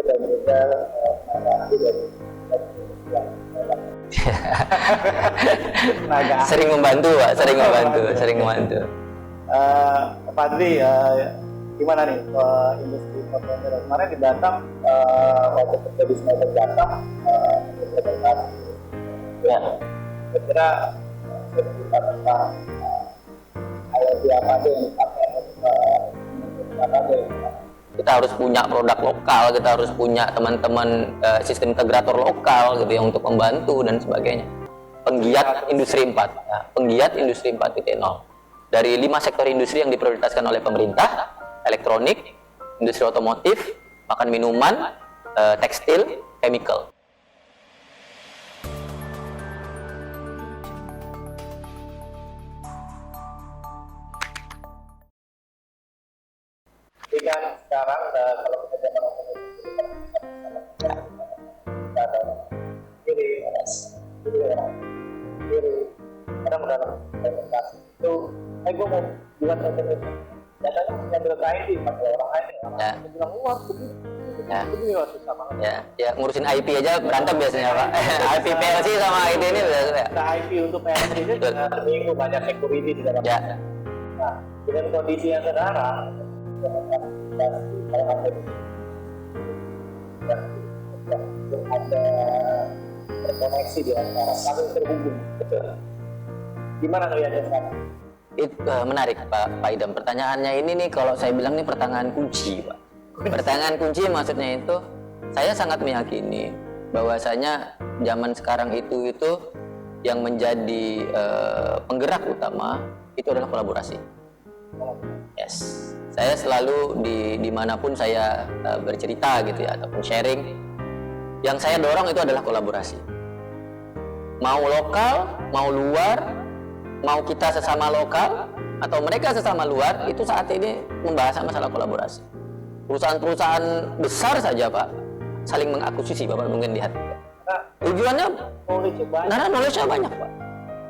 dan juga tenaga dari Sering membantu Pak, sering membantu. Pak Fadli, gimana nih industri 4.0 kemarin di Batam, waktu terjadi semester Batam, ya, saya kira cerita tentang IoT apa aja yang dipakai apa aja yang dipakai. Kita harus punya produk lokal, kita harus punya teman-teman sistem integrator lokal gitu ya untuk membantu dan sebagainya. Penggiat industri 4, ya, penggiat industri 4.0 dari 5 sektor industri yang diprioritaskan oleh pemerintah: elektronik, industri otomotif, makan minuman, tekstil, chemical. Dengan sekarang kalau kita zaman otomotif kita ada kiri, kadang dalam presentasi itu, gue mau buat otomotif, datanya nyambil ke IT, pakai orang IT, orang bilang luar begini loh, susah banget. Ya, ngurusin IP aja berantem biasanya Pak. IP PLC sama IT ini biasanya. Nah, IP untuk PLC ini seminggu banyak security di dalam. Ya. Nah, dengan kondisi yang sekarang, ada terkoneksi di antara kami terhubung. Betul. Gimana ngelihatnya sekarang? Itu menarik Pak Idam. Pertanyaannya ini nih, kalau saya bilang nih pertanyaan kunci Pak. Pertanyaan kunci maksudnya itu, saya sangat meyakini bahwasanya zaman sekarang itu yang menjadi penggerak utama itu adalah kolaborasi. Yes, saya selalu dimanapun saya bercerita gitu ya ataupun sharing, yang saya dorong itu adalah kolaborasi. Mau lokal, mau luar, mau kita sesama lokal atau mereka sesama luar, itu saat ini membahas masalah kolaborasi. Perusahaan-perusahaan besar saja Pak saling mengakuisisi, Bapak mungkin lihat. Tujuannya karena knowledge-nya banyak Pak.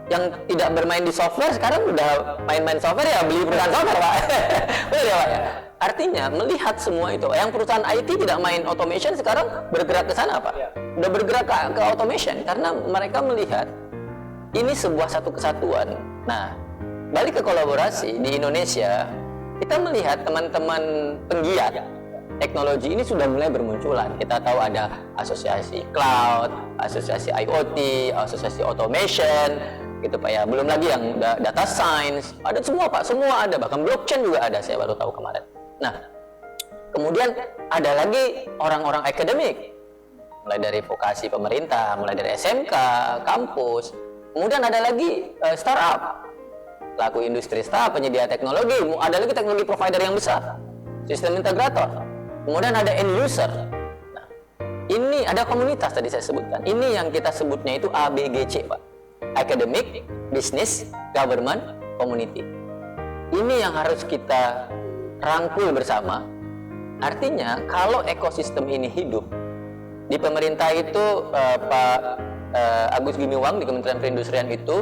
Yang tidak bermain di software sekarang udah main-main software, ya beli perusahaan software Pak. Betul ya Pak ya? Artinya melihat semua itu, yang perusahaan IT tidak main automation sekarang bergerak ke sana Pak. Udah bergerak ke automation karena mereka melihat ini sebuah satu kesatuan. Nah, balik ke kolaborasi di Indonesia, kita melihat teman-teman penggiat teknologi ini sudah mulai bermunculan. Kita tahu ada asosiasi cloud, asosiasi IoT, asosiasi automation, gitu Pak ya. Belum lagi yang data science, ada semua Pak, semua ada. Bahkan blockchain juga ada, saya baru tahu kemarin. Nah, kemudian ada lagi orang-orang akademik, mulai dari vokasi pemerintah, mulai dari SMK, kampus. Kemudian ada lagi startup, pelaku industri startup, penyedia teknologi, ada lagi teknologi provider yang besar, sistem integrator. Kemudian ada end user. Nah, ini ada komunitas tadi saya sebutkan. Ini yang kita sebutnya itu ABGC Pak. Academic, Business, Government, Community. Ini yang harus kita rangkul bersama. Artinya kalau ekosistem ini hidup, di pemerintah itu Pak Agus Gumiwang di Kementerian Perindustrian itu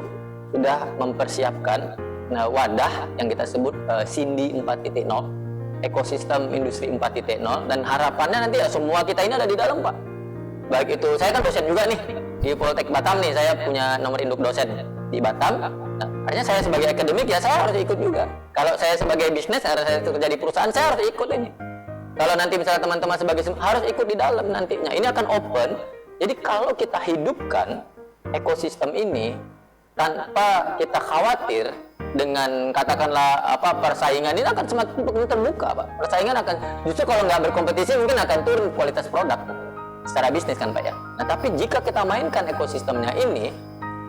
sudah mempersiapkan wadah yang kita sebut Sindi 4.0, ekosistem industri 4.0, dan harapannya nanti ya semua kita ini ada di dalam Pak. Baik itu, saya kan dosen juga nih di Poltek Batam nih, saya punya nomor induk dosen di Batam. Nah, artinya saya sebagai akademik ya saya harus ikut juga. Kalau saya sebagai bisnis, saya kerja di perusahaan, saya harus ikut ini. Kalau nanti misalnya teman-teman sebagai harus ikut di dalam nantinya, ini akan open. Jadi kalau kita hidupkan ekosistem ini tanpa kita khawatir dengan katakanlah persaingan, ini akan semakin terbuka Pak. Persaingan akan justru kalau nggak berkompetisi mungkin akan turun kualitas produk secara bisnis kan Pak ya. Nah tapi jika kita mainkan ekosistemnya ini,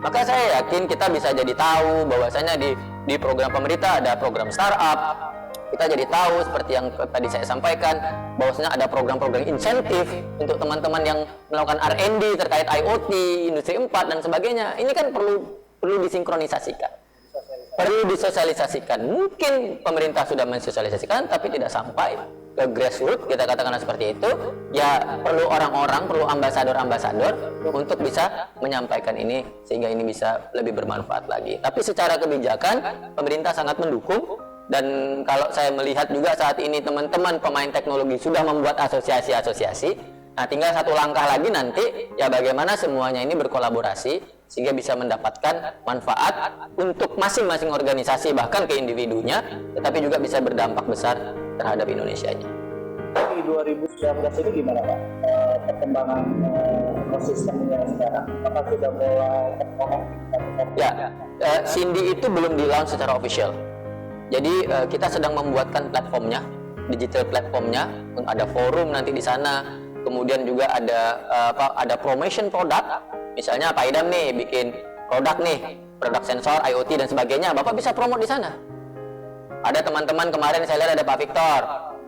maka saya yakin kita bisa jadi tahu bahwasanya di program pemerintah ada program startup. Kita jadi tahu seperti yang tadi saya sampaikan bahwasanya ada program-program insentif untuk teman-teman yang melakukan R&D terkait IoT, industri 4 dan sebagainya. Ini kan perlu disinkronisasikan. Perlu disosialisasikan. Mungkin pemerintah sudah mensosialisasikan tapi tidak sampai ke grassroots, kita katakanlah seperti itu. Ya perlu orang-orang, perlu ambasador-ambasador untuk bisa menyampaikan ini sehingga ini bisa lebih bermanfaat lagi. Tapi secara kebijakan pemerintah sangat mendukung. Dan kalau saya melihat juga saat ini teman-teman pemain teknologi sudah membuat asosiasi-asosiasi Nah, tinggal satu langkah lagi nanti ya bagaimana semuanya ini berkolaborasi sehingga bisa mendapatkan manfaat untuk masing-masing organisasi bahkan ke individunya, tetapi juga bisa berdampak besar terhadap Indonesianya. Di 2019 ini gimana Pak perkembangan ekosistemnya sekarang? Apakah sudah mulai terkonek? Ya, Cindy itu belum di-launch secara official. Jadi kita sedang membuatkan platformnya, digital platformnya, ada forum nanti di sana. Kemudian juga ada promotion produk. Misalnya Pak Idam nih bikin produk sensor, IoT dan sebagainya. Bapak bisa promote di sana. Ada teman-teman kemarin saya lihat ada Pak Victor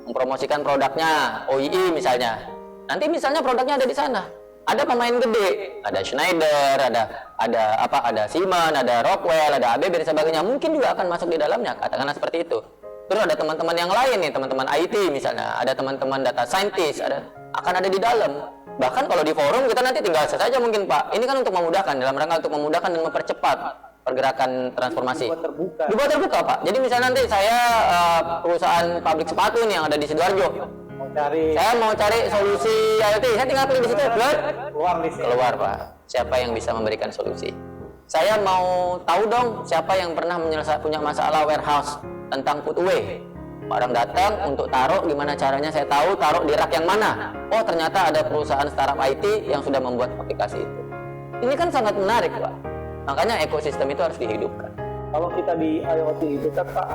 mempromosikan produknya, OII misalnya. Nanti misalnya produknya ada di sana. Ada pemain gede, ada Schneider, ada Siemens, ada Rockwell, ada ABB dan sebagainya. Mungkin juga akan masuk di dalamnya, katakanlah seperti itu. Terus ada teman-teman yang lain nih, teman-teman IT misalnya, ada teman-teman data scientist, akan ada di dalam. Bahkan kalau di forum kita nanti tinggal saja mungkin Pak. Ini kan untuk memudahkan, dalam rangka untuk memudahkan dan mempercepat pergerakan transformasi. Dibuat terbuka Pak. Jadi misalnya nanti saya perusahaan pabrik sepatu nih yang ada di Sidoarjo. Saya mau cari solusi IoT, saya tinggal pilih di situ, keluar Pak. Siapa yang bisa memberikan solusi? Saya mau tahu dong siapa yang pernah punya masalah warehouse tentang put away. Orang datang untuk taruh, gimana caranya saya tahu taruh di rak yang mana? Oh ternyata ada perusahaan startup IT yang sudah membuat aplikasi itu. Ini kan sangat menarik Pak. Makanya ekosistem itu harus dihidupkan. Kalau kita di IoT itu kan Pak,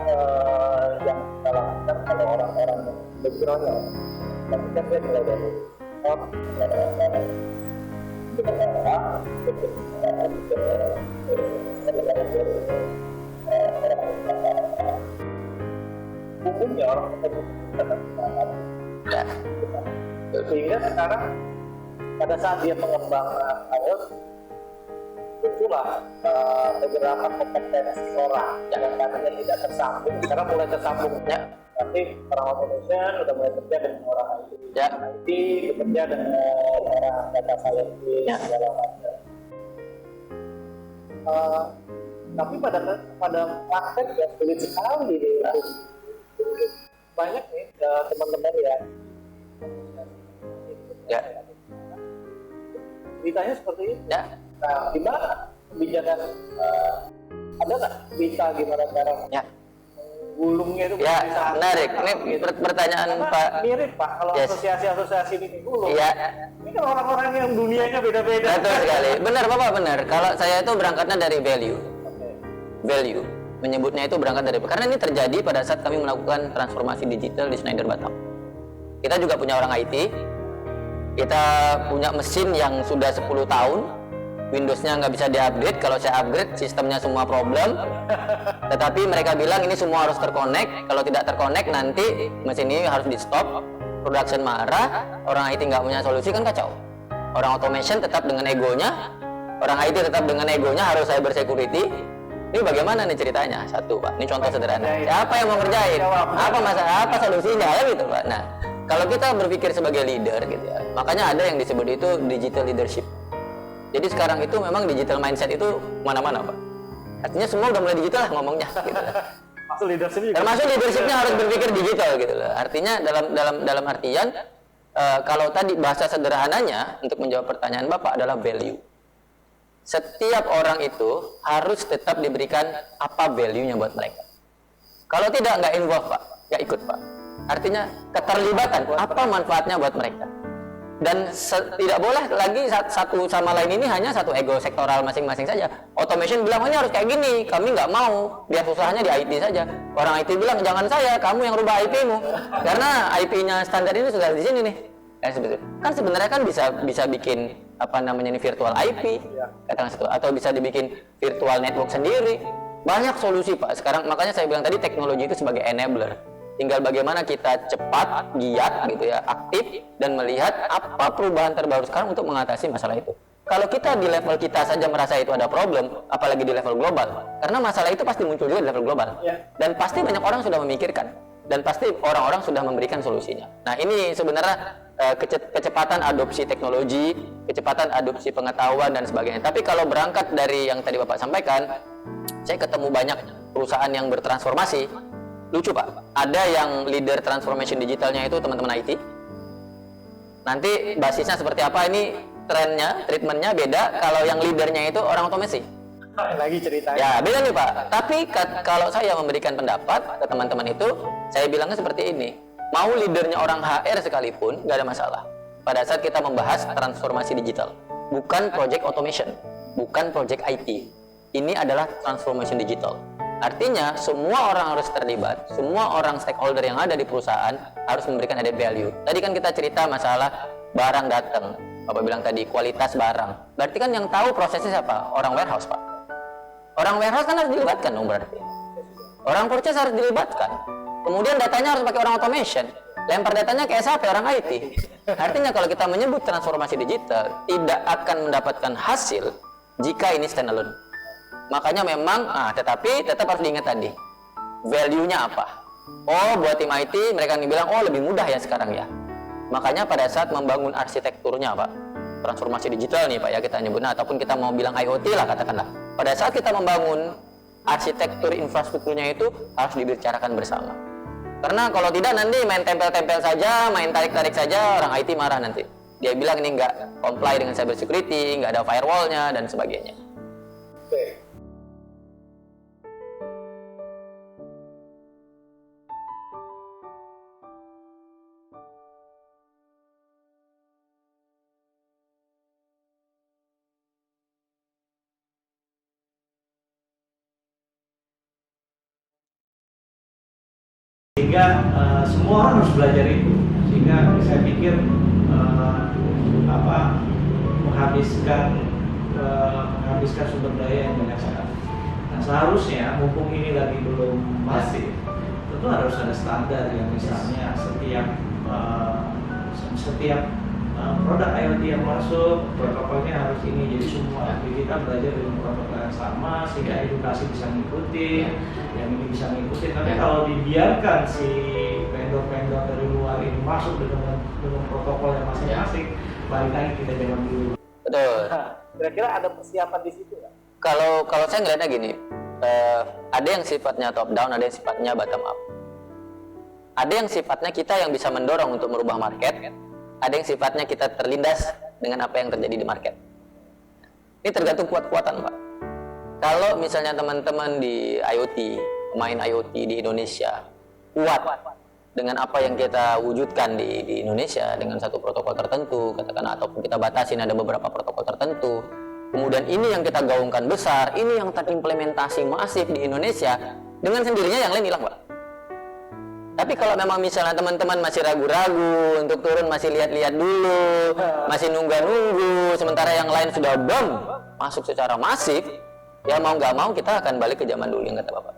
yang kita lakukan kalau orang-orang yang background-nya, tapi kan dia mulai dari umumnya orang sehingga sekarang pada saat dia mengembangkan IoT itulah beberapa kompetensi orang yang katanya tidak tersambung sekarang mulai tersambung ya. Tapi orang automation udah mulai kerja dengan orang IT, ya. IT bekerja dengan orang data scientist ya. Segala macam. Tapi pada praktek ya sulit sekali banyak nih teman-teman ya ceritanya seperti itu ya. Nah, gimana kebijakan ada nggak berita gimana cara gulungnya itu ya menarik ini gitu. Pertanyaan Pak mirip Pak kalau asosiasi ini gulung ya. Ini kan orang-orang yang dunianya beda-beda. Betul sekali, benar Bapak benar. Kalau saya itu berangkatnya dari value menyebutnya itu berangkat dari karena ini terjadi pada saat kami melakukan transformasi digital di Schneider Batam. Kita juga punya orang IT, kita punya mesin yang sudah 10 tahun, Windows-nya nggak bisa diupdate. Kalau saya upgrade sistemnya semua problem, tetapi mereka bilang ini semua harus terkonek. Kalau tidak terkonek nanti mesin ini harus di stop, production marah, orang IT nggak punya solusi kan kacau. Orang automation tetap dengan egonya, orang IT tetap dengan egonya harus cyber security. Ini bagaimana nih ceritanya? Satu Pak, ini contoh sederhana. Siapa yang mau ngerjain? Apa masalah? Apa solusinya? Ya gitu Pak. Nah, kalau kita berpikir sebagai leader gitu ya, makanya ada yang disebut itu digital leadership. Jadi sekarang itu memang digital mindset itu mana-mana Pak. Artinya semua udah mulai digital lah ngomongnya. Gitu. Termasuk leadershipnya harus berpikir digital gitu loh. Artinya dalam artian kalau tadi bahasa sederhananya untuk menjawab pertanyaan Bapak adalah value. Setiap orang itu harus tetap diberikan apa value-nya buat mereka. Kalau tidak, nggak involve Pak, nggak ikut Pak. Artinya keterlibatan, apa manfaatnya buat mereka. Dan tidak boleh lagi satu sama lain ini hanya satu ego sektoral masing-masing saja. Automation bilang, oh, ini harus kayak gini, kami nggak mau, biar usahanya di IT saja. Orang IT bilang, jangan saya, kamu yang rubah IP-mu. Karena IP-nya standar ini sudah di sini nih. Kan sebenarnya kan bisa bikin apa namanya ini virtual IP katakan situ, atau bisa dibikin virtual network sendiri. Banyak solusi Pak sekarang, makanya saya bilang tadi teknologi itu sebagai enabler. Tinggal bagaimana kita cepat, giat gitu ya, aktif dan melihat apa perubahan terbaru sekarang untuk mengatasi masalah itu. Kalau kita di level kita saja merasa itu ada problem, apalagi di level global, karena masalah itu pasti muncul juga di level global. Dan pasti banyak orang sudah memikirkan, dan pasti orang-orang sudah memberikan solusinya. Nah ini sebenarnya kecepatan adopsi teknologi, kecepatan adopsi pengetahuan dan sebagainya. Tapi kalau berangkat dari yang tadi Bapak sampaikan, saya ketemu banyak perusahaan yang bertransformasi. Lucu Pak, ada yang leader transformation digitalnya itu teman-teman IT, Nanti basisnya seperti apa, ini trennya, treatmentnya beda. Kalau yang leadernya itu orang otomasi. Lagi ceritanya. Ya beda nih Pak. Tapi kalau saya memberikan pendapat ke teman-teman itu, saya bilangnya seperti ini. Mau leadernya orang HR sekalipun, nggak ada masalah. Pada saat kita membahas transformasi digital, bukan project automation, bukan project IT. Ini adalah transformation digital. Artinya semua orang harus terlibat, semua orang stakeholder yang ada di perusahaan harus memberikan added value. Tadi kan kita cerita masalah barang datang, Bapak bilang tadi kualitas barang. Berarti kan yang tahu prosesnya siapa? Orang warehouse Pak. Orang warehouse kan harus dilibatkan dong berarti. Orang purchase harus dilibatkan. Kemudian datanya harus pakai orang automation. Lempar datanya ke SAP, orang IT. Artinya kalau kita menyebut transformasi digital, tidak akan mendapatkan hasil jika ini standalone. Makanya memang, tetapi tetap harus diingat tadi, value-nya apa? Oh, buat tim IT, mereka bilang, oh lebih mudah ya sekarang ya. Makanya pada saat membangun arsitekturnya Pak, transformasi digital nih Pak ya kita nyebutnya, ataupun kita mau bilang IoT lah katakanlah. Pada saat kita membangun arsitektur infrastrukturnya itu harus dibicarakan bersama. Karena kalau tidak nanti main tempel-tempel saja, main tarik-tarik saja, orang IT marah nanti. Dia bilang ini nggak comply dengan cyber security, nggak ada firewall-nya dan sebagainya. Oke. Sehingga semua orang harus belajar itu, sehingga saya pikir menghabiskan sumber daya yang banyak sekali. Nah, seharusnya mumpung ini lagi belum masif, tentu harus ada standar yang misalnya setiap produk IoT yang masuk protokolnya harus ini, jadi semua kita belajar dengan protokol yang sama sehingga edukasi bisa ngikutin, yang ini bisa ngikutin. Tapi kalau dibiarkan si vendor-vendor dari luar ini masuk dengan protokol yang masing-masing, balik lagi kita zaman dulu. Betul. Nah, kira-kira ada persiapan di situ nggak? Kalau saya ngeliatnya gini, ada yang sifatnya top down, ada yang sifatnya bottom up. Ada yang sifatnya kita yang bisa mendorong untuk merubah market, ada yang sifatnya kita terlindas dengan apa yang terjadi di market. Ini tergantung kuat-kuatan Pak. Kalau misalnya teman-teman di IoT, pemain IoT di Indonesia kuat dengan apa yang kita wujudkan di Indonesia dengan satu protokol tertentu, katakan ataupun kita batasin ada beberapa protokol tertentu. Kemudian ini yang kita gaungkan besar, ini yang terimplementasi masif di Indonesia, dengan sendirinya yang lain hilang Pak. Tapi kalau memang misalnya teman-teman masih ragu-ragu untuk turun, masih lihat-lihat dulu, masih nunggu-nunggu, sementara yang lain sudah masuk secara masif, ya mau nggak mau kita akan balik ke zaman dulu yang kata Bapak.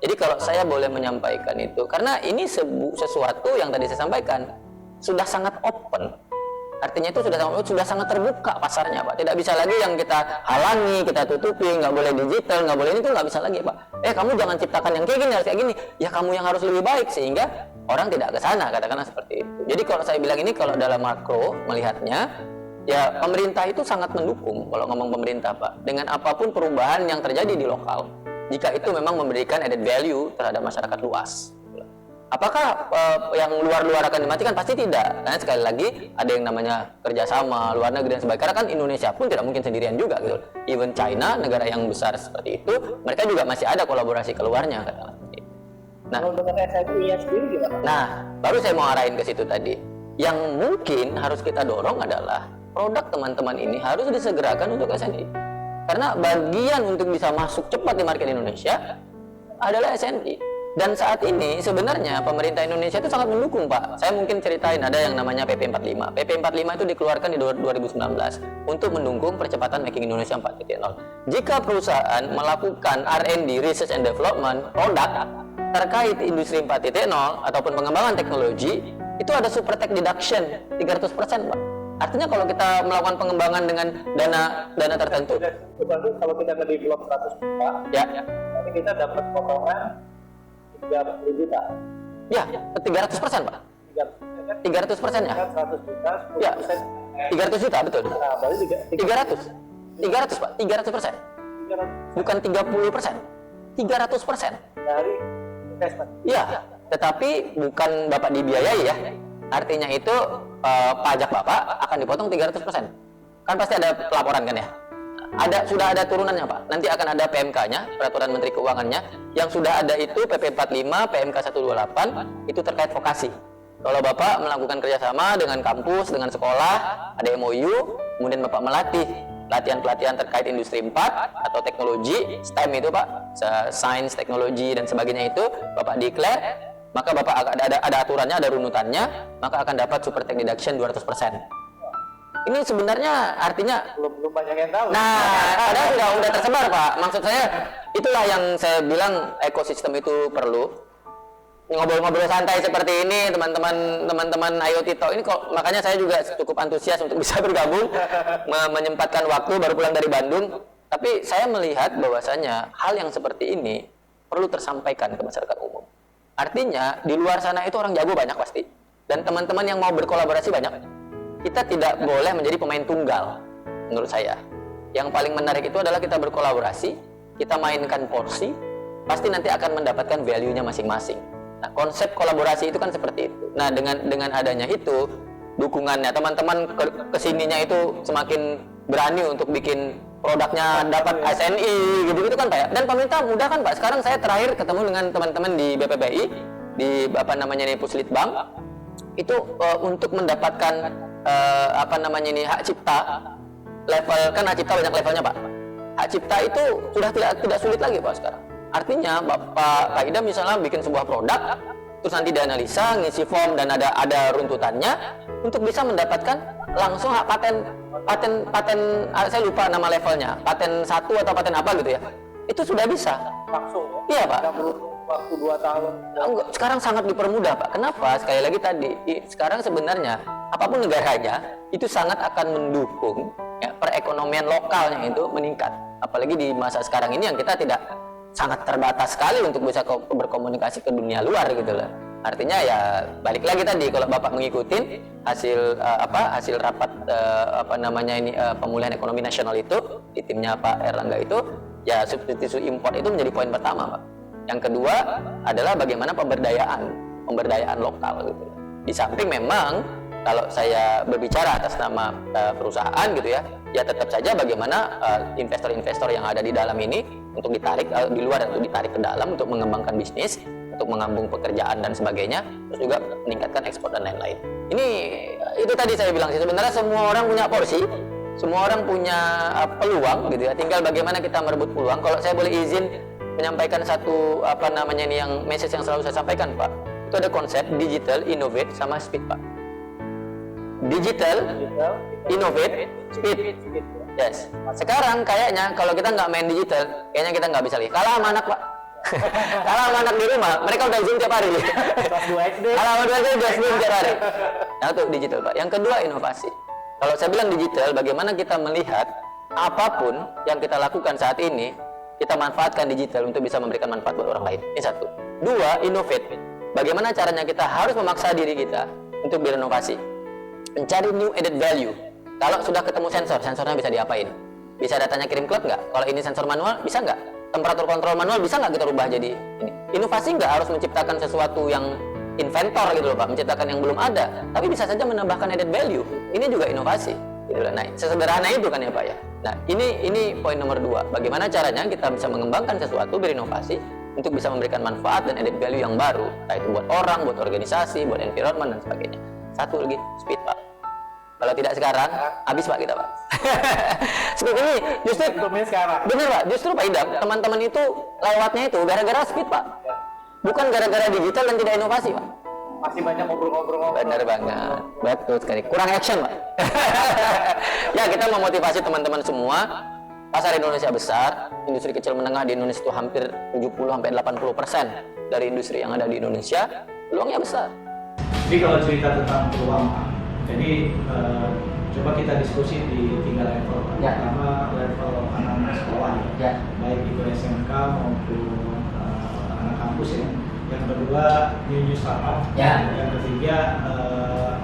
Jadi kalau saya boleh menyampaikan itu, karena ini sesuatu yang tadi saya sampaikan sudah sangat open. Artinya itu sudah sangat terbuka pasarnya Pak. Tidak bisa lagi yang kita halangi, kita tutupi, nggak boleh digital, nggak boleh ini, itu nggak bisa lagi Pak. Kamu jangan ciptakan yang kayak gini, harus kayak gini. Ya kamu yang harus lebih baik sehingga orang tidak ke sana, katakanlah seperti itu. Jadi kalau saya bilang ini, kalau dalam makro melihatnya, ya pemerintah itu sangat mendukung kalau ngomong pemerintah Pak, dengan apapun perubahan yang terjadi di lokal, jika itu memang memberikan added value terhadap masyarakat luas. Apakah yang luar-luar akan dimatikan? Pasti tidak. Karena sekali lagi ada yang namanya kerjasama luar negeri dan sebagainya. Karena kan Indonesia pun tidak mungkin sendirian juga gitu. Even China, negara yang besar seperti itu, mereka juga masih ada kolaborasi keluarnya katakanlah. Nah, kalau dengan SIP-nya sendiri gimana? Nah, baru saya mau arahin ke situ tadi. Yang mungkin harus kita dorong adalah produk teman-teman ini harus disegerakan untuk SNI. Karena bagian untuk bisa masuk cepat di market Indonesia adalah SNI. Dan saat ini sebenarnya pemerintah Indonesia itu sangat mendukung Pak. Saya mungkin ceritain, ada yang namanya PP 45. PP 45 itu dikeluarkan di 2019 untuk mendukung percepatan Making Indonesia 4.0. Jika perusahaan melakukan R&D, Research and Development, produk terkait industri 4.0 ataupun pengembangan teknologi, itu ada super tech deduction 300% Pak. Artinya kalau kita melakukan pengembangan dengan dana tertentu, kalau kita nge-develop 100 juta, ya, nanti kita dapat potongan 30 juta. Ya, 300% Pak. 300% ya? 100 juta, 10%. Ya, 300 juta betul. Nah, berarti 300 Pak, 300%. 300 Bukan 30%. 300%. dari investment. Iya, tetapi bukan Bapak dibiayai ya. Artinya itu pajak Bapak akan dipotong 300%. Kan pasti ada pelaporan kan ya? Sudah ada turunannya Pak. Nanti akan ada PMK-nya, Peraturan Menteri Keuangannya. Yang sudah ada itu PP 45, PMK 128, itu terkait vokasi. Kalau Bapak melakukan kerjasama dengan kampus, dengan sekolah, ada MOU, kemudian Bapak melatih pelatihan-pelatihan terkait industri 4 atau teknologi, STEM itu Pak, Science, Teknologi, dan sebagainya itu, Bapak declare, maka Bapak ada aturannya, ada runutannya, maka akan dapat super tech deduction 200%. Ini sebenarnya artinya belum banyak yang tahu. nah, padahal udah tersebar Pak. Maksud saya itulah yang saya bilang ekosistem itu perlu. Ngobrol-ngobrol santai seperti ini teman-teman IoT Talk ini kok, makanya saya juga cukup antusias untuk bisa bergabung, menyempatkan waktu baru pulang dari Bandung. Tapi saya melihat bahwasanya hal yang seperti ini perlu tersampaikan ke masyarakat umum. Artinya di luar sana itu orang jago banyak pasti, dan teman-teman yang mau berkolaborasi banyak. Kita tidak boleh menjadi pemain tunggal menurut saya. Yang paling menarik itu adalah kita berkolaborasi, kita mainkan porsi, pasti nanti akan mendapatkan value-nya masing-masing. Nah, konsep kolaborasi itu kan seperti itu. Nah, dengan adanya itu, dukungannya teman-teman kesininya itu semakin berani untuk bikin produknya dapat SNI gitu-gitu kan Pak ya. Dan pemerintah mudah kan Pak. Sekarang saya terakhir ketemu dengan teman-teman di BPPI, di Puslitbang, itu untuk mendapatkan hak cipta level, kan hak cipta banyak levelnya Pak. Hak cipta itu sudah tidak sulit lagi Pak sekarang. Artinya Pak Idam misalnya bikin sebuah produk, terus nanti dianalisa, ngisi form dan ada runtutannya untuk bisa mendapatkan langsung hak paten, saya lupa nama levelnya, paten 1 atau paten apa gitu ya. Itu sudah bisa. Langsung. Iya Pak. Nggak perlu waktu 2 tahun. Sekarang sangat dipermudah Pak. Kenapa? Sekali lagi tadi, sekarang sebenarnya apapun negaranya itu sangat akan mendukung ya, perekonomian lokalnya itu meningkat. Apalagi di masa sekarang ini yang kita tidak sangat terbatas sekali untuk bisa berkomunikasi ke dunia luar gitu loh. Artinya ya balik lagi tadi, kalau Bapak mengikuti hasil rapat pemulihan ekonomi nasional itu di timnya Pak Erlangga itu, ya substitusi impor itu menjadi poin pertama Pak. Yang kedua adalah bagaimana pemberdayaan lokal gitu. Di samping memang kalau saya berbicara atas nama perusahaan gitu ya tetap saja bagaimana investor-investor yang ada di dalam ini untuk ditarik di luar dan untuk ditarik ke dalam untuk mengembangkan bisnis, untuk mengambung pekerjaan dan sebagainya, terus juga meningkatkan ekspor dan lain-lain. Itu tadi saya bilang sih, sebenarnya semua orang punya porsi, semua orang punya peluang gitu ya, tinggal bagaimana kita merebut peluang. Kalau saya boleh izin menyampaikan satu yang message yang selalu saya sampaikan Pak, itu ada konsep digital, innovate, sama speed Pak. Digital, innovate, speed. Yes. Sekarang kayaknya kalau kita nggak main digital, kayaknya kita nggak bisa lagi. Kalah sama anak Pak. Kalah sama anak di rumah, mereka udah Zoom tiap hari. Kelas 2 SD. Kalah sama 2 SD udah Zoom tiap hari. Yang itu digital Pak. Yang kedua inovasi. Kalau saya bilang digital, bagaimana kita melihat apapun yang kita lakukan saat ini, kita manfaatkan digital untuk bisa memberikan manfaat buat orang lain. Ini satu. Dua, innovate. Bagaimana caranya kita harus memaksa diri kita untuk berinovasi, mencari new added value. Kalau sudah ketemu sensornya bisa diapain? Bisa datanya kirim cloud nggak? Kalau ini sensor manual, bisa nggak? Temperatur kontrol manual, bisa nggak kita rubah jadi ini? Inovasi nggak harus menciptakan sesuatu yang inventor gitu loh Pak, menciptakan yang belum ada, tapi bisa saja menambahkan added value. Ini juga inovasi. Gitu loh. Nah, sesederhana itu kan ya Pak ya. Nah, ini poin nomor 2. Bagaimana caranya kita bisa mengembangkan sesuatu, berinovasi untuk bisa memberikan manfaat dan added value yang baru, entah itu buat orang, buat organisasi, buat environment dan sebagainya. Satu lagi, speed Pak. Kalau tidak sekarang, habis Pak kita Pak. Speed ini justru sekarang. bener Pak, justru Pak Idam, teman-teman itu lewatnya itu gara-gara speed Pak. Bukan gara-gara digital dan tidak inovasi Pak. Masih banyak ngobrol-ngobrol. Benar banget, betul sekali. Kurang action Pak. Ya, kita memotivasi teman-teman semua. Pasar Indonesia besar, industri kecil menengah di Indonesia itu hampir 70-80% dari industri yang ada di Indonesia, peluangnya besar. Jadi kalau cerita tentang peluang, jadi coba kita diskusi di 3 level. Ya. Pertama level anak-anak sekolah, Ya. baik itu SMK maupun anak kampus ya. Yang kedua new startup. Ya. Yang ketiga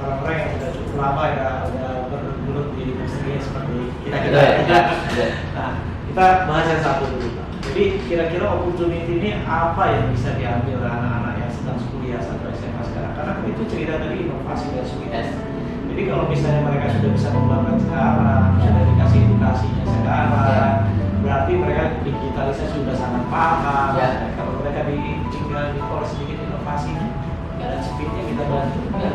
orang-orang yang sudah cukup lama ya udah bergelut di industri seperti kita. Nah, kita bahas yang satu dulu Pak. Jadi kira-kira opportunity ini apa yang bisa diambil anak-anak yang sedang kuliah atau SMA sekarang? Karena itu cerita tadi inovasi dan sweetness. Jadi Jadi kalau misalnya mereka sudah bisa mengembangkan sekarang, sudah dikasih edukasinya sekarang, berarti mereka digitalisasi sudah sangat paham. Ya. Kalau mereka tinggal dipoles sedikit inovasinya, dan speednya kita bantu. Ya.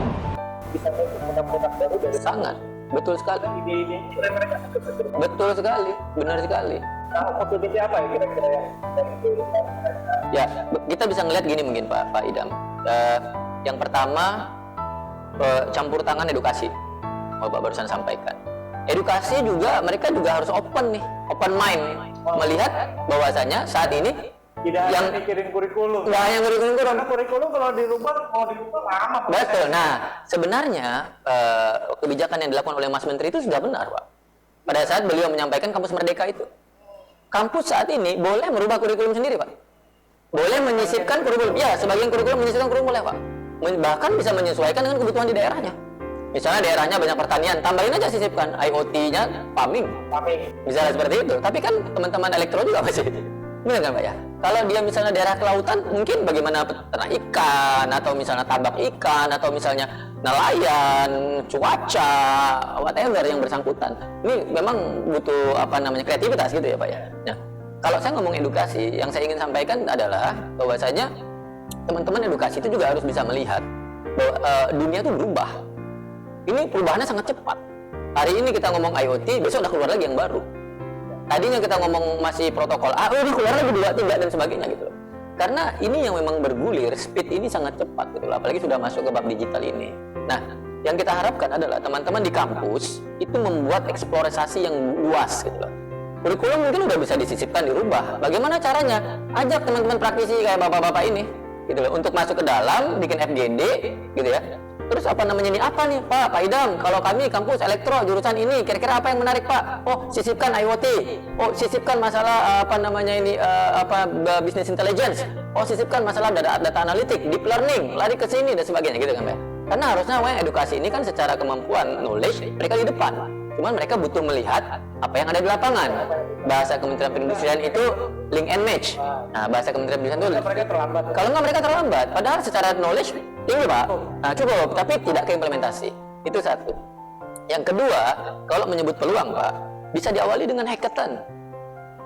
Bisa muncul produk-produk baru dari Sangat, betul sekali. ide-ide ini oleh mereka seger-seger. Betul sekali, benar sekali. Nah, opportunity apa ya kira-kira yang itu mereka? Ya, kita bisa ngelihat gini mungkin Pak Idam. Yang pertama, campur tangan edukasi. Bapak barusan sampaikan. Edukasi juga, mereka juga harus open nih, open mind, melihat bahwasanya saat ini Tidak yang hanya mikirin kurikulum. nggak hanya kurikulum. Karena kurikulum kalau dirubah lama. Betul. Nah, sebenarnya kebijakan yang dilakukan oleh Mas Menteri itu sudah benar, Pak. Pada saat beliau menyampaikan kampus merdeka itu, kampus saat ini boleh merubah kurikulum sendiri, Pak. Boleh menyisipkan kurikulum. Ya, sebagian kurikulum menyisipkan kurikulum boleh, Pak. Bahkan bisa menyesuaikan dengan kebutuhan di daerahnya. Misalnya daerahnya banyak pertanian, tambahin aja sisipkan IoT-nya farming. Misalnya seperti itu. Tapi kan teman-teman elektro juga masih. Benar kan Pak ya? Kalau dia misalnya daerah kelautan, mungkin bagaimana peternak ikan, atau misalnya tambak ikan, atau misalnya nelayan, cuaca, whatever yang bersangkutan. Ini memang butuh kreativitas gitu ya Pak ya. Nah, kalau saya ngomong edukasi, yang saya ingin sampaikan adalah bahwasanya teman-teman edukasi itu juga harus bisa melihat bahwa dunia itu berubah. Ini perubahannya sangat cepat. Hari ini kita ngomong IoT, besok udah keluar lagi yang baru. Tadinya kita ngomong masih protokol A, ini keluar lagi 2, 3 dan sebagainya gitu loh. Karena ini yang memang bergulir, speed ini sangat cepat gitu loh, apalagi sudah masuk ke bab digital ini. Nah, yang kita harapkan adalah teman-teman di kampus itu membuat eksplorasi yang luas gitu loh. Kurikulum mungkin udah bisa disisipkan, dirubah. Bagaimana caranya? Ajak teman-teman praktisi kayak bapak-bapak ini gitu loh, untuk masuk ke dalam, bikin FGD gitu ya. Terus ini apa nih Pak Idam, kalau kami kampus elektro jurusan ini kira-kira apa yang menarik Pak? Oh, sisipkan IoT. Oh, sisipkan masalah business intelligence. Oh, sisipkan masalah data analitik, deep learning, lari ke sini dan sebagainya gitu kan Pak. Karena harusnya edukasi ini kan secara kemampuan knowledge mereka di depan. Cuman mereka butuh melihat apa yang ada di lapangan. Bahasa Kementerian Perindustrian itu link and match. Nah, bahasa Kementerian Perindustrian itu Mereka terlambat. kalau nggak mereka terlambat. Padahal secara knowledge tinggi Pak. Nah, cukup, tapi tidak ke implementasi. Itu satu. Yang kedua, kalau menyebut peluang Pak, bisa diawali dengan hackathon.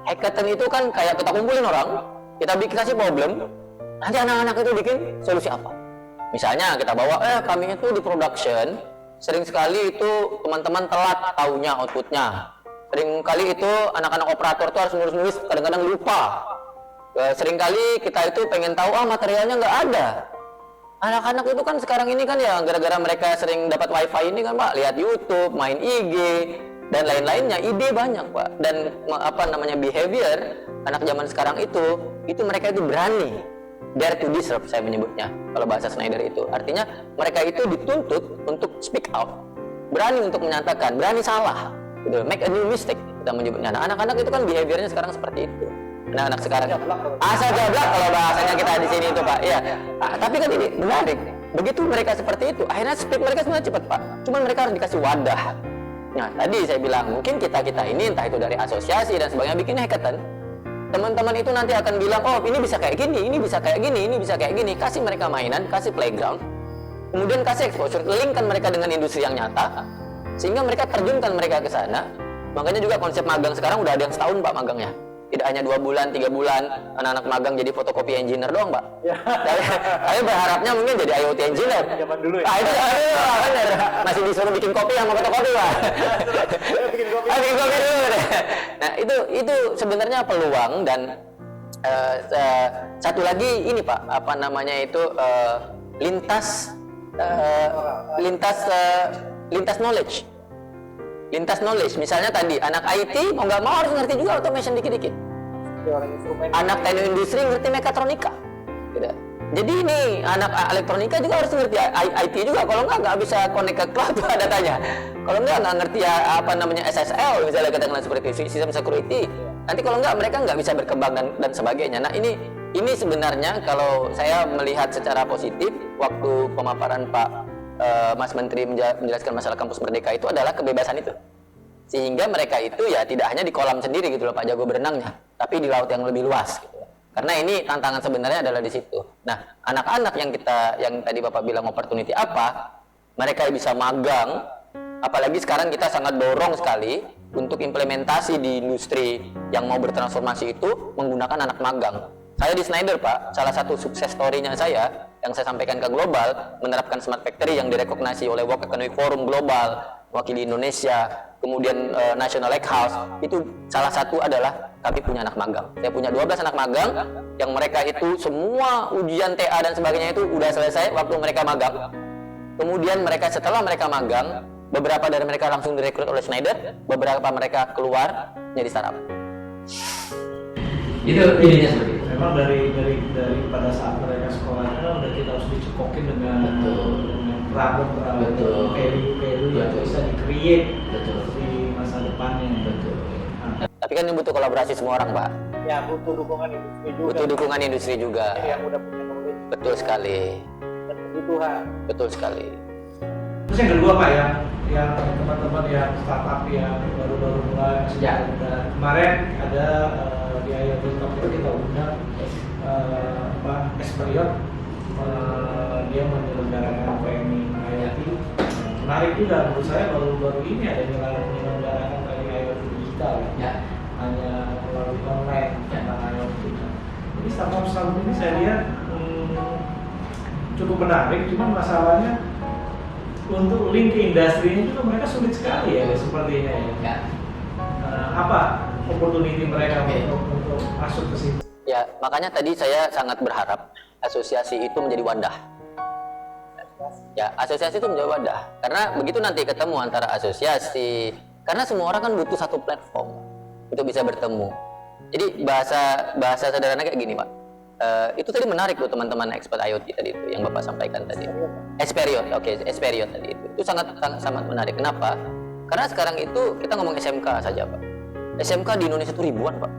Hackathon itu kan kayak kita kumpulin orang, kita kasih problem, nanti anak-anak itu bikin solusi apa. Misalnya kita bawa, kami itu di production, sering sekali itu teman-teman telat taunya outputnya. Sering kali itu anak-anak operator tuh harus nulis-nulis, kadang-kadang lupa. Sering kali kita itu pengen tahu, materialnya nggak ada. Anak-anak itu kan sekarang ini kan ya gara-gara mereka sering dapat wifi ini kan Pak, lihat YouTube, main IG dan lain-lainnya, ide banyak Pak. Dan behavior anak zaman sekarang itu mereka itu berani, dare to disrupt saya menyebutnya kalau bahasa Schneider itu. Artinya mereka itu dituntut untuk speak out, berani untuk menyatakan, berani salah, gitu. Make a new mistake kita menyebutnya. Nah, anak-anak itu kan behaviornya sekarang seperti itu. Anak-anak sekarang asal jablak kalau bahasanya kita di sini itu Pak. Iya. Tapi kan ini menarik. Begitu mereka seperti itu, akhirnya speed mereka sebenarnya cepat Pak. Cuman mereka harus dikasih wadah. Nah, tadi saya bilang mungkin kita ini entah itu dari asosiasi dan sebagainya bikin hackathon. Teman-teman itu nanti akan bilang, oh ini bisa kayak gini, ini bisa kayak gini, ini bisa kayak gini. Kasih mereka mainan, kasih playground, kemudian kasih exposure, linkkan mereka dengan industri yang nyata, sehingga mereka terjunkan mereka ke sana. Makanya juga konsep magang sekarang udah ada yang setahun Pak magangnya. Tidak hanya 2 bulan, 3 bulan, anak-anak magang jadi fotokopi engineer doang Pak. Ya. Tapi berharapnya mungkin jadi IoT engineer. Zaman dulu ya. Itu benar. Masih disuruh bikin kopi sama fotokopi Pak. Bikin kopi. Bikin kopi dulu deh. Nah itu sebenarnya peluang. Dan satu lagi ini Pak, lintas knowledge. Lintas knowledge, misalnya tadi anak IT mau nggak mau harus ngerti juga automation dikit-dikit. Anak teknik industri ngerti mekatronika. Gitu. Jadi ini anak elektronika juga harus ngerti IT juga. Kalau nggak bisa connect ke cloud datanya. Kalau nggak ngerti SSL misalnya katakanlah seperti itu, sistem security. Nanti kalau mereka nggak bisa berkembang dan sebagainya. Nah ini sebenarnya kalau saya melihat secara positif waktu pemaparan Pak Mas Menteri menjelaskan masalah kampus merdeka itu adalah kebebasan itu, sehingga mereka itu ya tidak hanya di kolam sendiri gitu loh Pak jago berenangnya, tapi di laut yang lebih luas gitu. Karena ini tantangan sebenarnya adalah di situ. Nah, anak-anak yang tadi Bapak bilang opportunity apa, mereka bisa magang Apalagi sekarang kita sangat dorong sekali untuk implementasi di industri yang mau bertransformasi itu menggunakan anak magang. Saya di Schneider, Pak, salah satu sukses story-nya saya yang saya sampaikan ke global, menerapkan smart factory yang direkognisi oleh World Economic Forum global, wakili Indonesia, kemudian National Lake House, itu salah satu adalah kami punya anak magang. Saya punya 12 anak magang yang mereka itu semua ujian TA dan sebagainya itu udah selesai waktu mereka magang. Kemudian mereka setelah mereka magang, beberapa dari mereka langsung direkrut oleh Schneider, beberapa mereka keluar jadi startup. Itu idenya seperti itu. Memang dari pada saat mereka sekolahnya udah kita harus dicekokin dengan beragam Betul. value yang bisa di-create di masa depannya. Betul. Tapi kan ini butuh kolaborasi semua orang, Pak. Ya, butuh dukungan industri juga. Butuh dukungan industri juga. Yang udah punya knowledge Betul sekali. dan kebutuhan. Betul sekali. Terus yang kedua Pak, yang teman-teman yang startup yang baru-baru mulai masih Ya. muda. Kemarin ada di IoT Talk itu kita undang Esperiot, dia menyelenggarakan training IoT. Menarik juga menurut saya, baru-baru ini ada menyelenggarakan training IoT digital Ya. hanya melalui online tentang IoT. Jadi startup ini saya lihat cukup menarik, cuman masalahnya untuk link ke industrinya juga mereka sulit sekali ya sepertinya ya. Ya. Apa opportunity mereka Oke. untuk masuk ke situ? Ya, makanya tadi saya sangat berharap asosiasi itu menjadi wadah. Ya, asosiasi itu menjadi wadah. Karena begitu nanti ketemu antara asosiasi, karena semua orang kan butuh satu platform untuk bisa bertemu. Jadi bahasa sederhana kayak gini, Pak. Itu tadi menarik tuh teman-teman expert IoT tadi itu yang Bapak sampaikan tadi. Esperiot, oke, Esperiot tadi itu. Itu sangat menarik. Kenapa? Karena sekarang itu kita ngomong SMK saja, Pak. SMK di Indonesia itu ribuan, Pak.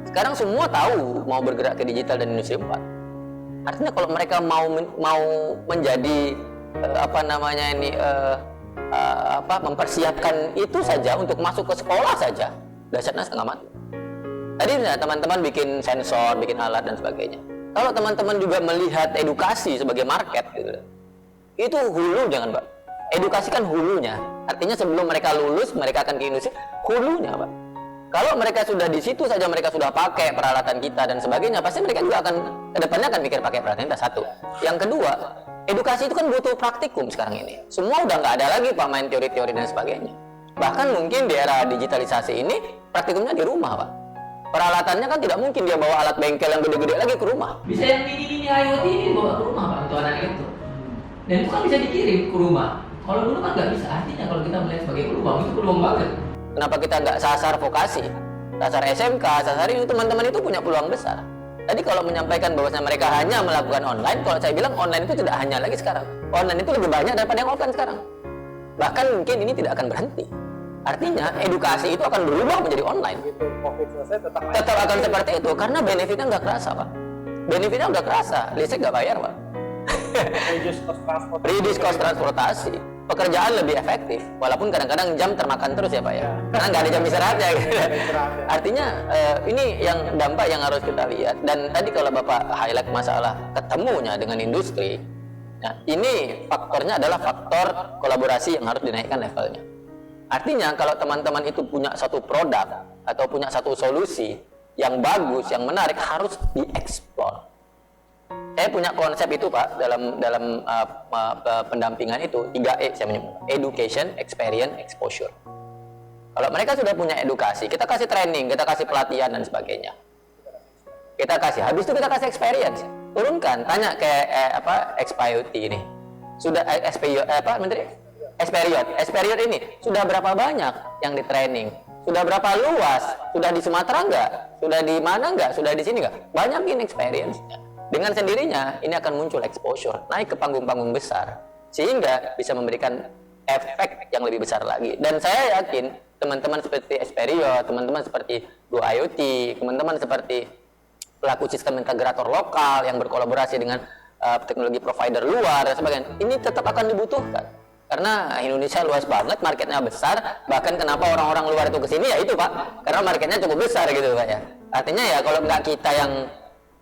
Sekarang semua tahu mau bergerak ke digital dan industri 4. Artinya kalau mereka mau menjadi mempersiapkan itu saja untuk masuk ke sekolah saja, dahsyatnya setengah mati. Tadi misalnya teman-teman bikin sensor, bikin alat dan sebagainya. Kalau teman-teman juga melihat edukasi sebagai market, gitu, itu hulu jangan, Pak. Edukasi kan hulunya. Artinya sebelum mereka lulus, mereka akan ke industri, hulunya, Pak. Kalau mereka sudah di situ saja, mereka sudah pakai peralatan kita dan sebagainya, pasti mereka juga akan kedepannya akan mikir pakai peralatan kita. Satu. Yang kedua, edukasi itu kan butuh praktikum sekarang ini. Semua udah nggak ada lagi Pak main teori-teori dan sebagainya. Bahkan mungkin di era digitalisasi ini praktikumnya di rumah, Pak. Peralatannya kan tidak mungkin dia bawa alat bengkel yang gede-gede lagi ke rumah. Bisa yang mini-mini IoT ini bawa ke rumah Pak untuk anak itu. Dan itu kan bisa dikirim ke rumah. Kalau dulu kan nggak bisa. Artinya kalau kita melihat sebagai peluang, itu peluang banget. Kenapa kita nggak sasar vokasi? Sasar SMK, sasar ini teman-teman itu punya peluang besar. Tadi kalau menyampaikan bahwasanya mereka hanya melakukan online, kalau saya bilang online itu tidak hanya lagi sekarang. Online itu lebih banyak daripada yang offline sekarang. Bahkan mungkin ini tidak akan berhenti. Artinya edukasi itu akan berubah menjadi online. Begitu COVID selesai Tetap akan seperti itu karena benefitnya nggak kerasa, Pak. Benefitnya udah kerasa, listrik nggak bayar, Pak. reduce cost transport. Reduce cost transportasi, pekerjaan lebih efektif, walaupun kadang-kadang jam termakan terus ya Pak ya, karena nggak ada jam istirahatnya. Gitu. Artinya ini yang dampak yang harus kita lihat. Dan tadi kalau Bapak highlight masalah ketemunya dengan industri, nah ini faktornya adalah faktor kolaborasi yang harus dinaikkan levelnya. Artinya kalau teman-teman itu punya satu produk atau punya satu solusi yang bagus, yang menarik, harus dieksplor. Saya punya konsep itu Pak dalam pendampingan itu 3E saya menyebut, education, experience, exposure. Kalau mereka sudah punya edukasi, kita kasih training, kita kasih pelatihan dan sebagainya. Kita kasih, habis itu kita kasih experience. Turunkan, tanya kayak Esperiot ini. Sudah Esperiot ini sudah berapa banyak yang di training? Sudah berapa luas? Sudah di Sumatera enggak? Sudah di mana enggak? Sudah di sini enggak? Banyakin experience-nya. Dengan sendirinya ini akan muncul exposure, naik ke panggung-panggung besar, sehingga bisa memberikan efek yang lebih besar lagi. Dan saya yakin teman-teman seperti Esperiot, teman-teman seperti Go IoT, teman-teman seperti pelaku sistem integrator lokal yang berkolaborasi dengan teknologi provider luar dan sebagainya, ini tetap akan dibutuhkan. Karena Indonesia luas banget, marketnya besar, bahkan kenapa orang-orang luar itu kesini ya itu Pak, karena marketnya cukup besar gitu Pak ya. Artinya ya kalau nggak kita yang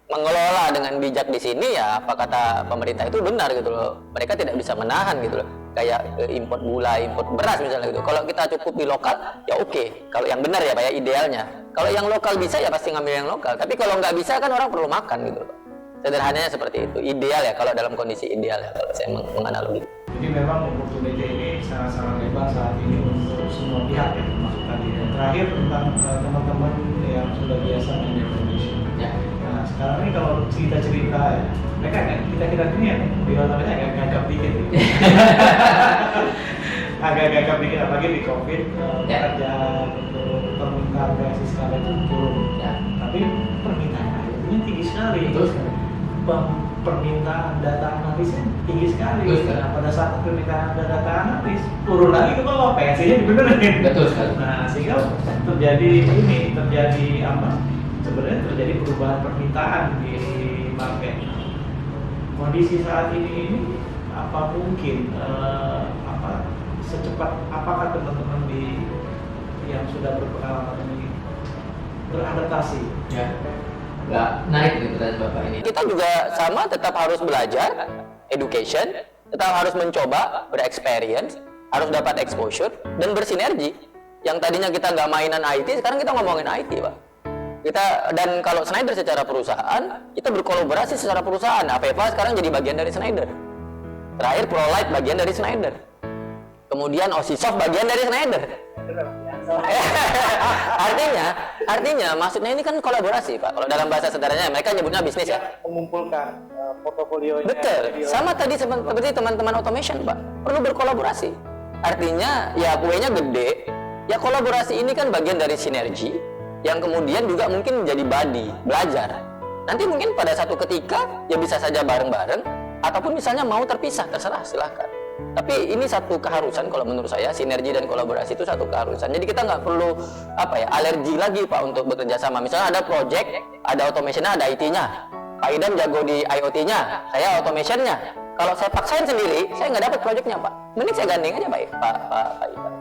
mengelola dengan bijak di sini ya apa kata pemerintah itu benar gitu loh, mereka tidak bisa menahan gitu loh. kayak import gula, import beras misalnya gitu. Kalau kita cukup di lokal, ya oke. Kalau yang benar ya Pak ya, idealnya. Kalau yang lokal bisa ya pasti ngambil yang lokal. Tapi kalau nggak bisa kan orang perlu makan gitu Pak. Sederhananya seperti itu. Ideal ya kalau dalam kondisi ideal ya kalau saya menganalogi. Jadi memang opportunity ini sangat-sangat lebar saat ini untuk semua pihak ya, termasuk tadi. Dan terakhir tentang teman-teman yang sudah biasa main Indonesia. Ya. Nah sekarang ini kalau cerita-cerita ya, mereka kita ini ya, di namanya agak gagap dikit gitu. Agak gagap dikit, apalagi di COVID, Ya. pekerjaan untuk permintaan beasiswa skala itu turun. Ya. Tapi permintaan ini tinggi sekali. Betul sekali. Permintaan data analisnya tinggi sekali. Betul sekali. Nah, pada saat permintaan data analis turun lagi ke bawah, PSI-nya dibenerin. Betul sekali. Nah, sehingga terjadi apa? Sebenarnya terjadi perubahan permintaan di market. Kondisi saat ini apa mungkin secepat apakah teman-teman yang sudah berpengalaman ini beradaptasi? Ya. Nggak menarik nih pertanyaan Bapak ini. Kita juga sama tetap harus belajar, education, tetap harus mencoba, berexperience, harus dapat exposure, dan bersinergi. Yang tadinya kita nggak mainan IT, sekarang kita ngomongin IT, Pak. Dan kalau Schneider secara perusahaan, kita berkolaborasi secara perusahaan. AVEVA sekarang jadi bagian dari Schneider. Terakhir ProLight bagian dari Schneider. Kemudian Osisoft bagian dari Schneider. artinya maksudnya ini kan kolaborasi Pak. Kalau dalam bahasa sederhananya mereka nyebutnya bisnis ya. Mengumpulkan portofolionya. Betul. Sama tadi seperti teman-teman automation Pak. Perlu berkolaborasi. Artinya ya kuenya gede. Ya kolaborasi ini kan bagian dari sinergi yang kemudian juga mungkin menjadi buddy, belajar. Nanti mungkin pada satu ketika ya bisa saja bareng-bareng ataupun misalnya mau terpisah, terserah silahkan. Tapi ini satu keharusan kalau menurut saya, sinergi dan kolaborasi itu satu keharusan. Jadi kita nggak perlu alergi lagi Pak untuk bekerja sama. Misalnya ada project, ada automation-nya, ada IT-nya. Pak Idam jago di IoT-nya, saya automation-nya. Kalau saya paksain sendiri, saya nggak dapat project-nya Pak. Mending saya gandeng aja Pak Idam.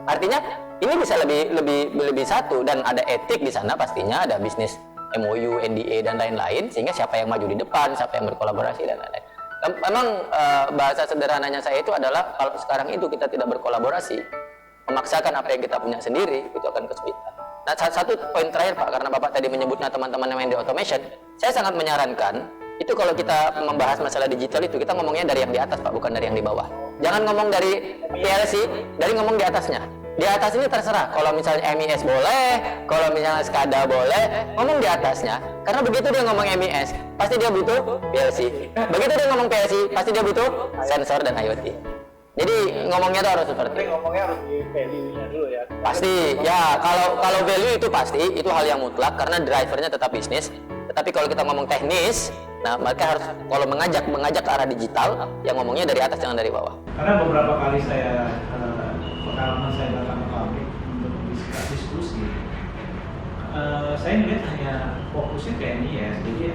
Artinya ini bisa lebih satu dan ada etik di sana pastinya, ada bisnis MOU, NDA dan lain-lain sehingga siapa yang maju di depan, siapa yang berkolaborasi dan lain-lain. Memang bahasa sederhananya saya itu adalah kalau sekarang itu kita tidak berkolaborasi, memaksakan apa yang kita punya sendiri, itu akan kesulitan. Nah, satu poin terakhir Pak, karena Bapak tadi menyebutnya teman-teman yang main di automation, saya sangat menyarankan, itu kalau kita membahas masalah digital itu, kita ngomongnya dari yang di atas Pak, bukan dari yang di bawah. Jangan ngomong dari PLC, dari ngomong di atasnya. Di atas ini terserah, kalau misalnya MES boleh, kalau misalnya SCADA boleh, ngomong di atasnya. Karena begitu dia ngomong MES, pasti dia butuh PLC. Begitu dia ngomong PLC, pasti dia butuh sensor dan IoT. Jadi ngomongnya tuh harus seperti Tapi ngomongnya harus di value-nya dulu ya. pasti. Ya kalau value itu pasti, itu hal yang mutlak karena drivernya tetap bisnis. Tetapi kalau kita ngomong teknis, nah mereka harus kalau mengajak ke arah digital, yang ngomongnya dari atas jangan dari bawah. Karena beberapa kali pengalaman saya datang ke pabrik untuk diskusi, saya melihat hanya fokusnya ke MES, jadi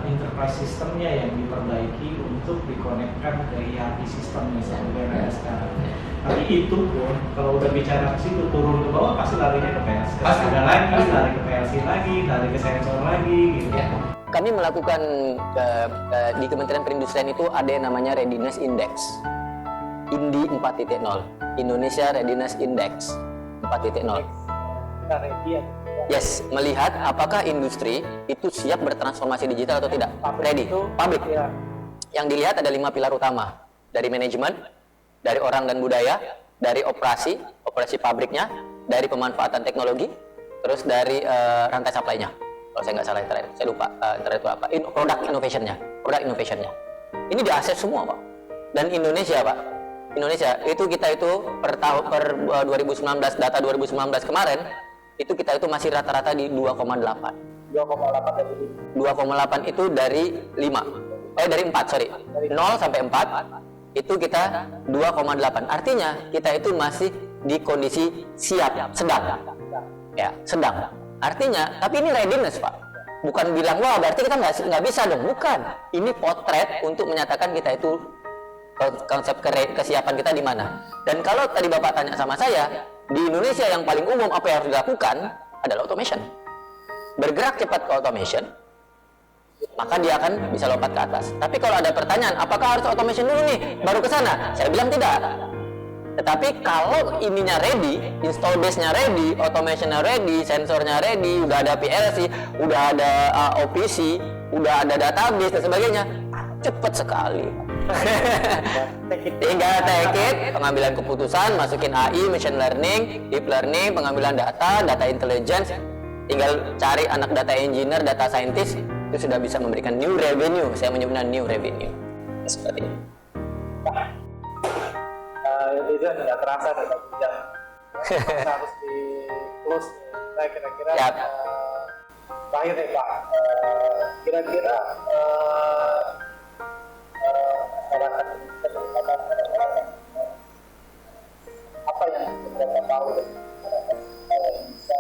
enterprise sistemnya yang diperbaiki untuk dikonekkan ke ERP sistemnya seperti yang ada sekarang. Tapi itu pun kalau udah bicara ke situ turun ke bawah pasti larinya ke PLC. Pasti. Ada lagi, lari ke PLC lagi, lari ke sensor lagi, gitu. Ya. Kami melakukan di Kementerian Perindustrian itu ada yang namanya Readiness Index, INDI 4.0, Indonesia Readiness Index 4.0. Kita ready ya. Yes, melihat apakah industri itu siap bertransformasi digital atau tidak. Ready, pabrik. Ya. Yang dilihat ada 5 pilar utama, dari manajemen, dari orang dan budaya, dari operasi pabriknya, dari pemanfaatan teknologi, terus dari rantai supply-nya. Kalau saya nggak salah yang terakhir, saya lupa terakhir itu apa. Product innovation-nya. Ini di-assess semua Pak. Dan Indonesia Pak, kita itu per 2019, data 2019 kemarin, itu kita itu masih rata-rata di 2,8. 2,8 dari 2,8 itu dari 5. Dari 4, sorry. 0 sampai 4 itu kita 2,8. Artinya kita itu masih di kondisi siap, sedang. Ya, sedang. Artinya, tapi ini readiness Pak. Bukan bilang, wah berarti kita nggak bisa dong. Bukan. Ini potret untuk menyatakan kita itu konsep kesiapan kita di mana. Dan kalau tadi Bapak tanya sama saya, di Indonesia yang paling umum apa yang harus dilakukan adalah automation. Bergerak cepat ke automation, maka dia akan bisa lompat ke atas. Tapi kalau ada pertanyaan, apakah harus automation dulu nih baru ke sana? Saya bilang tidak. Tetapi kalau ininya ready, install base-nya ready, automation-nya ready, sensornya ready, udah ada PLC, udah ada OPC, udah ada database dan sebagainya, cepet sekali. Tinggal take it, pengambilan keputusan, masukin AI, machine learning, deep learning, pengambilan data intelligence, tinggal cari anak data engineer, data scientist, itu sudah bisa memberikan new revenue. Saya menyebutnya new revenue. Seperti ini. Itu nggak terasa nih Pak Jam. Harus di close nih. Saya kira-kira Yap. terakhir nih Pak. Kira-kira masyarakat apa yang beberapa tahu dari bisa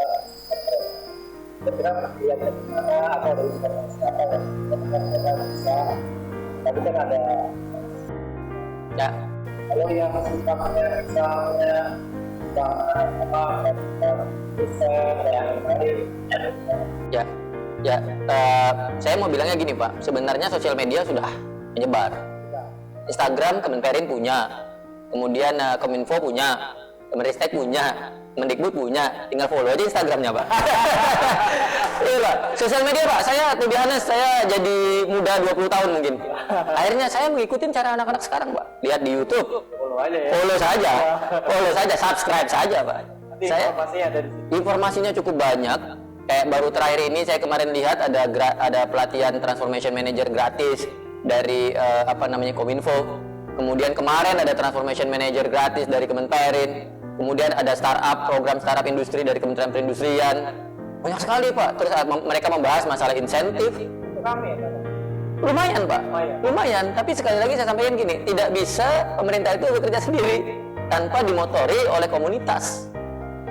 kira-kira lihat dari mana atau dari informasi apa yang kita bisa. Tapi kan ada Ya, kalau yang sifatnya misalnya riset yang lain ya. Saya mau bilangnya gini Pak, sebenarnya sosial media sudah menyebar. Instagram Kemenperin punya, kemudian Kominfo punya, Kemenristek punya, Mendikbud punya, tinggal follow aja Instagramnya Pak. Iya Pak, sosial media Pak, saya to be honest, saya jadi muda 20 tahun mungkin. Akhirnya saya mengikuti cara anak-anak sekarang Pak, lihat di YouTube, follow aja ya. follow saja, subscribe saja Pak. Nanti Saya informasinya ada di situ. informasinya cukup banyak. Kayak baru terakhir ini saya kemarin lihat ada pelatihan transformation manager gratis dari Kominfo. Kemudian kemarin ada transformation manager gratis dari Kemenperin. Kemudian ada program startup industri dari Kementerian Perindustrian. Banyak sekali Pak. Terus mereka membahas masalah insentif. Rame ya. Lumayan Pak, lumayan. Tapi sekali lagi saya sampaikan gini, tidak bisa pemerintah itu bekerja sendiri tanpa dimotori oleh komunitas,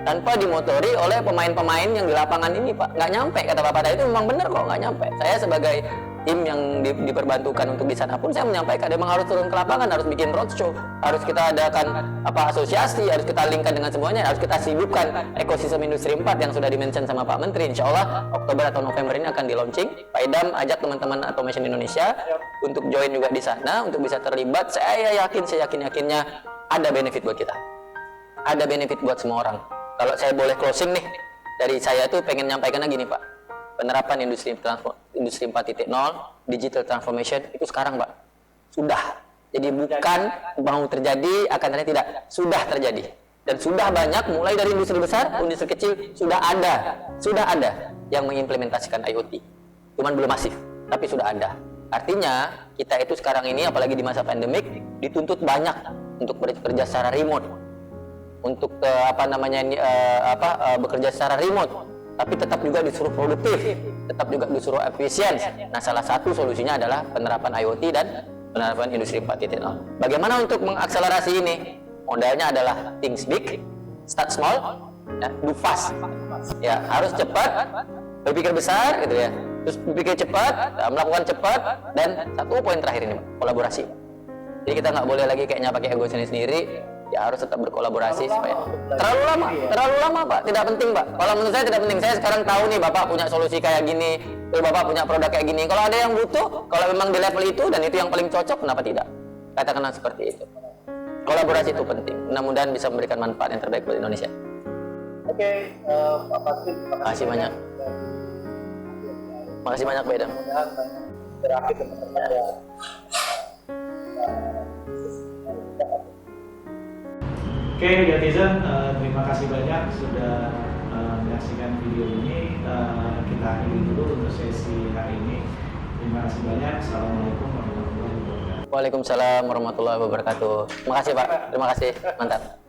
tanpa dimotori oleh pemain-pemain yang di lapangan ini Pak. Nggak nyampe, kata Bapak tadi itu memang benar kok, nggak nyampe. Saya sebagai tim yang diperbantukan untuk di sana pun saya menyampaikan memang harus turun ke lapangan, harus bikin roadshow, harus kita adakan asosiasi, harus kita linkkan dengan semuanya, harus kita sibukkan ekosistem industri 4 yang sudah dimention sama Pak Menteri. Insya Allah Oktober atau November ini akan di launching. Pak Idam ajak teman-teman Automation Indonesia untuk join juga di sana, untuk bisa terlibat. Saya yakinnya ada benefit buat kita, ada benefit buat semua orang. Kalau saya boleh closing nih, dari saya tuh pengen nyampaikannya gini Pak. Penerapan industri 4.0, digital transformation itu sekarang Pak sudah. Jadi bukan mau terjadi akan terjadi, tidak, sudah terjadi. Dan sudah banyak mulai dari industri besar, industri kecil sudah ada yang mengimplementasikan IoT. Cuman belum masif, tapi sudah ada. Artinya kita itu sekarang ini apalagi di masa pandemik dituntut banyak untuk bekerja secara remote. Untuk bekerja secara remote. Tapi tetap juga disuruh produktif, tetap juga disuruh efisien. Nah, salah satu solusinya adalah penerapan IoT dan penerapan industri 4.0. Bagaimana untuk mengakselerasi ini? Modalnya adalah think big, start small, ya, do fast. Ya, harus cepat, berpikir besar, gitu ya. Terus berpikir cepat, melakukan cepat, dan satu poin terakhir ini, kolaborasi. Jadi kita nggak boleh lagi kayaknya pakai ego sendiri. Ya harus tetap berkolaborasi supaya terlalu lama Pak, tidak penting Pak. Kalau menurut saya tidak penting. Saya sekarang tahu nih Bapak punya solusi kayak gini, Bapak punya produk kayak gini. Kalau ada yang butuh, kalau memang di level itu dan itu yang paling cocok, kenapa tidak? Katakanlah seperti itu. Kolaborasi itu penting. Mudah-mudahan bisa memberikan manfaat yang terbaik buat Indonesia. Oke, Pak Patri, terima kasih banyak. Makasih banyak Pak Idam. Mudah-mudahan terakhir teman-teman ya. Oke, netizen, terima kasih banyak sudah menyaksikan video ini. Kita akhiri dulu untuk sesi hari ini. Terima kasih banyak. Assalamualaikum warahmatullahi wabarakatuh. Waalaikumsalam warahmatullahi wabarakatuh. Terima kasih Pak, terima kasih, mantap.